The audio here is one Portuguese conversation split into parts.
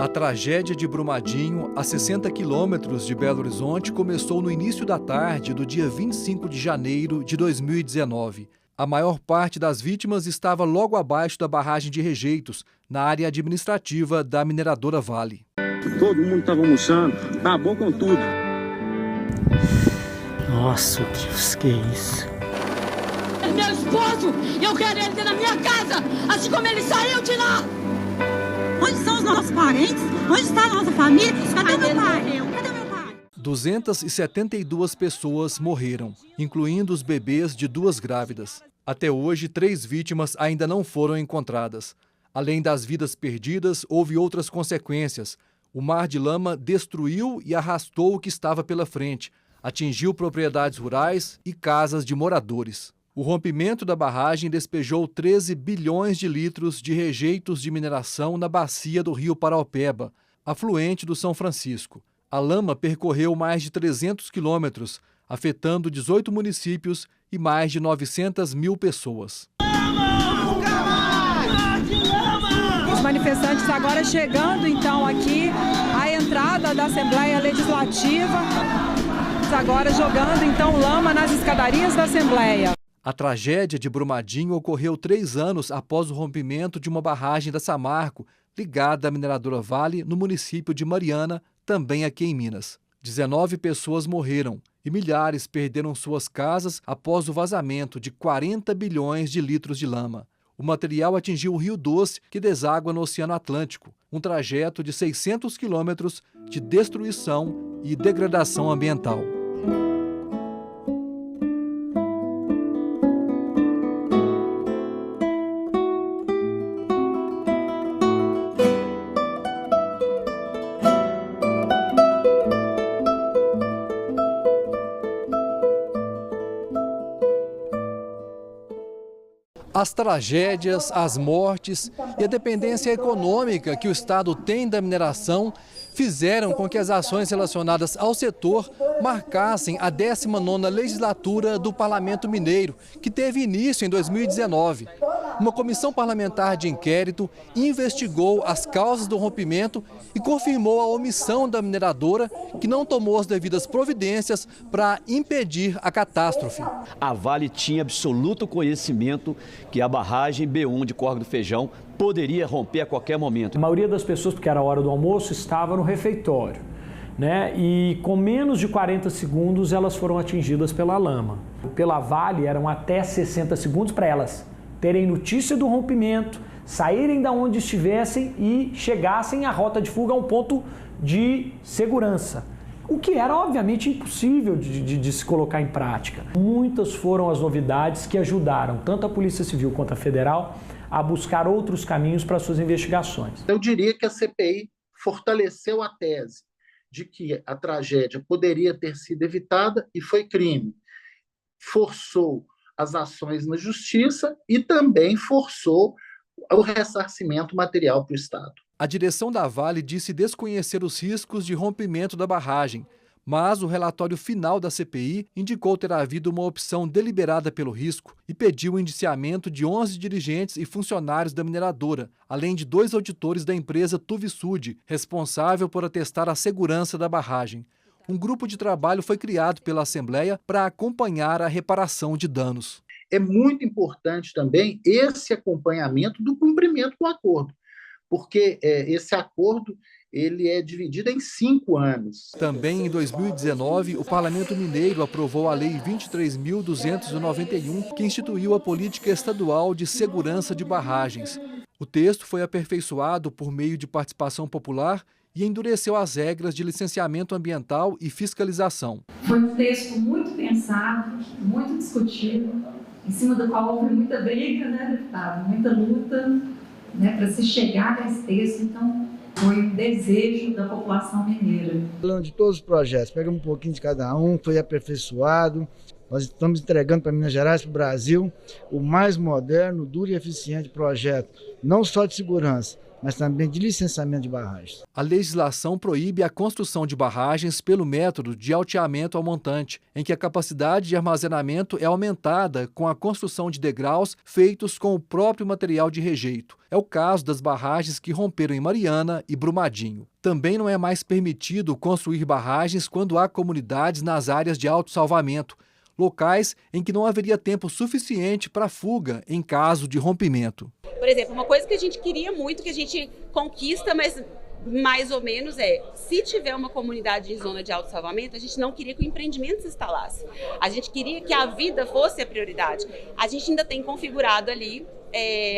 A tragédia de Brumadinho, a 60 quilômetros de Belo Horizonte, começou no início da tarde do dia 25 de janeiro de 2019. A maior parte das vítimas estava logo abaixo da barragem de Rejeitos, na área administrativa da mineradora Vale. Todo mundo estava almoçando, acabou com tudo. Nossa, Deus, que isso? Meu esposo, eu quero ele na minha casa, assim como ele saiu de lá. Onde são os nossos parentes? Onde está a nossa família? Cadê meu pai? Cadê meu pai? 272 pessoas morreram, incluindo os bebês de 2 grávidas. Até hoje, 3 vítimas ainda não foram encontradas. Além das vidas perdidas, houve outras consequências. O mar de lama destruiu e arrastou o que estava pela frente, atingiu propriedades rurais e casas de moradores. O rompimento da barragem despejou 13 bilhões de litros de rejeitos de mineração na bacia do rio Paraopeba, afluente do São Francisco. A lama percorreu mais de 300 quilômetros, afetando 18 municípios e mais de 900 mil pessoas. Os manifestantes agora chegando então aqui à entrada da Assembleia Legislativa, agora jogando então lama nas escadarias da Assembleia. A tragédia de Brumadinho ocorreu 3 anos após o rompimento de uma barragem da Samarco, ligada à mineradora Vale, no município de Mariana, também aqui em Minas. 19 pessoas morreram e milhares perderam suas casas após o vazamento de 40 bilhões de litros de lama. O material atingiu o Rio Doce, que deságua no Oceano Atlântico, um trajeto de 600 quilômetros de destruição e degradação ambiental. As tragédias, as mortes e a dependência econômica que o Estado tem da mineração fizeram com que as ações relacionadas ao setor marcassem a 19ª legislatura do Parlamento Mineiro, que teve início em 2019. Uma comissão parlamentar de inquérito investigou as causas do rompimento e confirmou a omissão da mineradora, que não tomou as devidas providências para impedir a catástrofe. A Vale tinha absoluto conhecimento que a barragem B1 de Córrego do Feijão poderia romper a qualquer momento. A maioria das pessoas, porque era a hora do almoço, estava no refeitório, né? E com menos de 40 segundos elas foram atingidas pela lama. Pela Vale eram até 60 segundos para elas terem notícia do rompimento, saírem da onde estivessem e chegassem à rota de fuga a um ponto de segurança. O que era, obviamente, impossível de se colocar em prática. Muitas foram as novidades que ajudaram tanto a Polícia Civil quanto a Federal a buscar outros caminhos para suas investigações. Eu diria que a CPI fortaleceu a tese de que a tragédia poderia ter sido evitada e foi crime. Forçou as ações na justiça e também forçou o ressarcimento material para o Estado. A direção da Vale disse desconhecer os riscos de rompimento da barragem, mas o relatório final da CPI indicou ter havido uma opção deliberada pelo risco e pediu o indiciamento de 11 dirigentes e funcionários da mineradora, além de 2 auditores da empresa Tuvisud, responsável por atestar a segurança da barragem. Um grupo de trabalho foi criado pela Assembleia para acompanhar a reparação de danos. É muito importante também esse acompanhamento do cumprimento do acordo, porque esse acordo ele é dividido em 5 anos. Também em 2019, o Parlamento Mineiro aprovou a Lei 23.291, que instituiu a Política Estadual de Segurança de Barragens. O texto foi aperfeiçoado por meio de participação popular e endureceu as regras de licenciamento ambiental e fiscalização. Foi um texto muito pensado, muito discutido, em cima do qual houve muita briga, né, deputado? Muita luta, né, para se chegar a esse texto. Então, foi um desejo da população mineira. Falando de todos os projetos, pegamos um pouquinho de cada um, foi aperfeiçoado. Nós estamos entregando para Minas Gerais, para o Brasil, o mais moderno, duro e eficiente projeto, não só de segurança, mas também de licenciamento de barragens. A legislação proíbe a construção de barragens pelo método de alteamento ao montante, em que a capacidade de armazenamento é aumentada com a construção de degraus feitos com o próprio material de rejeito. É o caso das barragens que romperam em Mariana e Brumadinho. Também não é mais permitido construir barragens quando há comunidades nas áreas de autossalvamento, locais em que não haveria tempo suficiente para fuga em caso de rompimento. Por exemplo, uma coisa que a gente queria muito, que a gente conquista, mas mais ou menos se tiver uma comunidade em zona de autossalvamento, a gente não queria que o empreendimento se instalasse. A gente queria que a vida fosse a prioridade. A gente ainda tem configurado ali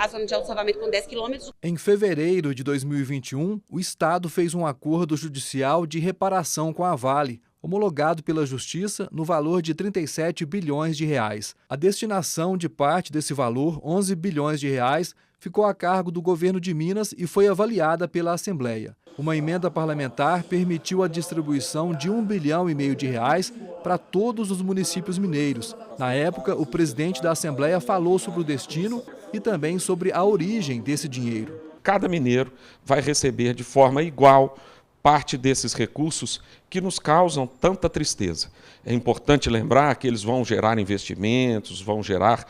a zona de autossalvamento com 10 quilômetros. Em fevereiro de 2021, o Estado fez um acordo judicial de reparação com a Vale, homologado pela Justiça no valor de 37 bilhões de reais. A destinação de parte desse valor, 11 bilhões de reais, ficou a cargo do governo de Minas e foi avaliada pela Assembleia. Uma emenda parlamentar permitiu a distribuição de 1,5 bilhão de reais para todos os municípios mineiros. Na época, o presidente da Assembleia falou sobre o destino e também sobre a origem desse dinheiro. Cada mineiro vai receber de forma igual parte desses recursos que nos causam tanta tristeza. É importante lembrar que eles vão gerar investimentos, vão gerar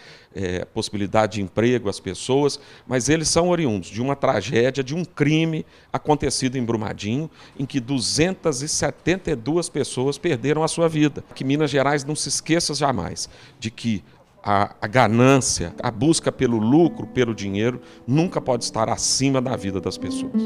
possibilidade de emprego às pessoas, mas eles são oriundos de uma tragédia, de um crime acontecido em Brumadinho, em que 272 pessoas perderam a sua vida. Que Minas Gerais não se esqueça jamais de que a ganância, a busca pelo lucro, pelo dinheiro, nunca pode estar acima da vida das pessoas.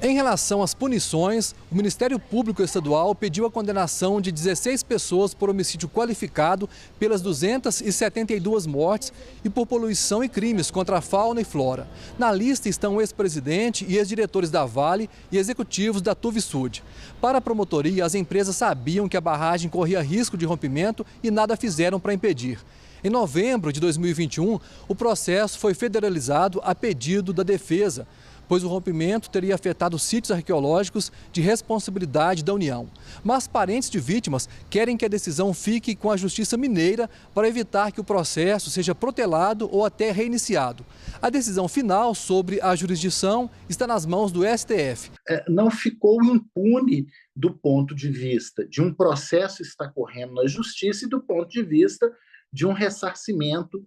Em relação às punições, o Ministério Público Estadual pediu a condenação de 16 pessoas por homicídio qualificado pelas 272 mortes e por poluição e crimes contra a fauna e flora. Na lista estão o ex-presidente e ex-diretores da Vale e executivos da Tuvisud. Para a promotoria, as empresas sabiam que a barragem corria risco de rompimento e nada fizeram para impedir. Em novembro de 2021, o processo foi federalizado a pedido da defesa, pois o rompimento teria afetado sítios arqueológicos de responsabilidade da União. Mas parentes de vítimas querem que a decisão fique com a Justiça Mineira para evitar que o processo seja protelado ou até reiniciado. A decisão final sobre a jurisdição está nas mãos do STF. Não ficou impune do ponto de vista de um processo estar correndo na Justiça e do ponto de vista de um ressarcimento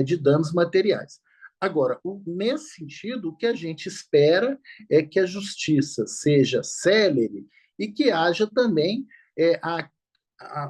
de danos materiais. Agora, nesse sentido, o que a gente espera é que a justiça seja célere e que haja também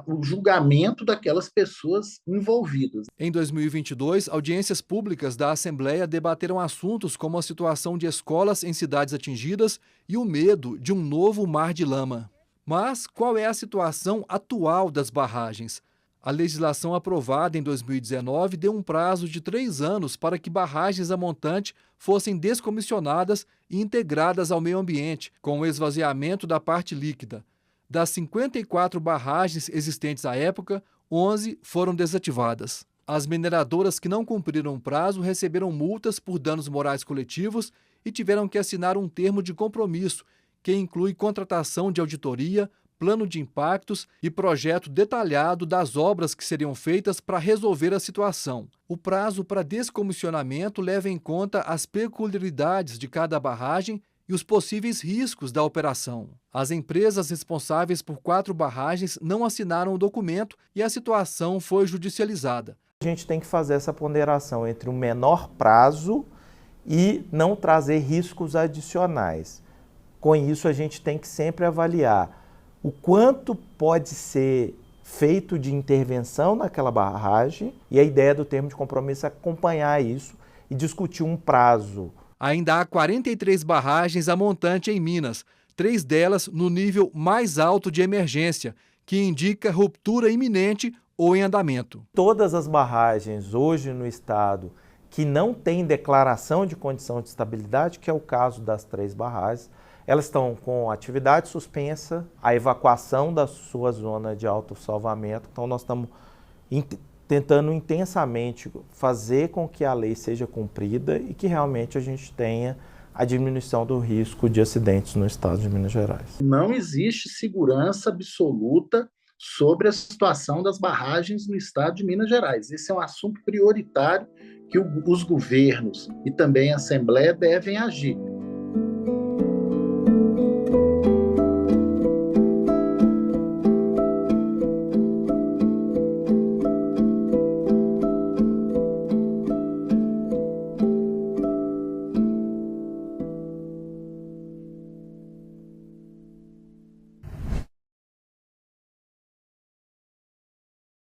o julgamento daquelas pessoas envolvidas. Em 2022, audiências públicas da Assembleia debateram assuntos como a situação de escolas em cidades atingidas e o medo de um novo mar de lama. Mas qual é a situação atual das barragens? A legislação aprovada em 2019 deu um prazo de 3 anos para que barragens a montante fossem descomissionadas e integradas ao meio ambiente, com o esvaziamento da parte líquida. Das 54 barragens existentes à época, 11 foram desativadas. As mineradoras que não cumpriram o prazo receberam multas por danos morais coletivos e tiveram que assinar um termo de compromisso, que inclui contratação de auditoria, plano de impactos e projeto detalhado das obras que seriam feitas para resolver a situação. O prazo para descomissionamento leva em conta as peculiaridades de cada barragem e os possíveis riscos da operação. As empresas responsáveis por 4 barragens não assinaram o documento e a situação foi judicializada. A gente tem que fazer essa ponderação entre um menor prazo e não trazer riscos adicionais. Com isso, a gente tem que sempre avaliar o quanto pode ser feito de intervenção naquela barragem e a ideia do termo de compromisso é acompanhar isso e discutir um prazo. Ainda há 43 barragens a montante em Minas, 3 delas no nível mais alto de emergência, que indica ruptura iminente ou em andamento. Todas as barragens hoje no estado que não têm declaração de condição de estabilidade, que é o caso das 3 barragens, elas estão com atividade suspensa, a evacuação da sua zona de autossalvamento. Então, nós estamos tentando intensamente fazer com que a lei seja cumprida e que realmente a gente tenha a diminuição do risco de acidentes no estado de Minas Gerais. Não existe segurança absoluta sobre a situação das barragens no estado de Minas Gerais. Esse é um assunto prioritário que os governos e também a Assembleia devem agir.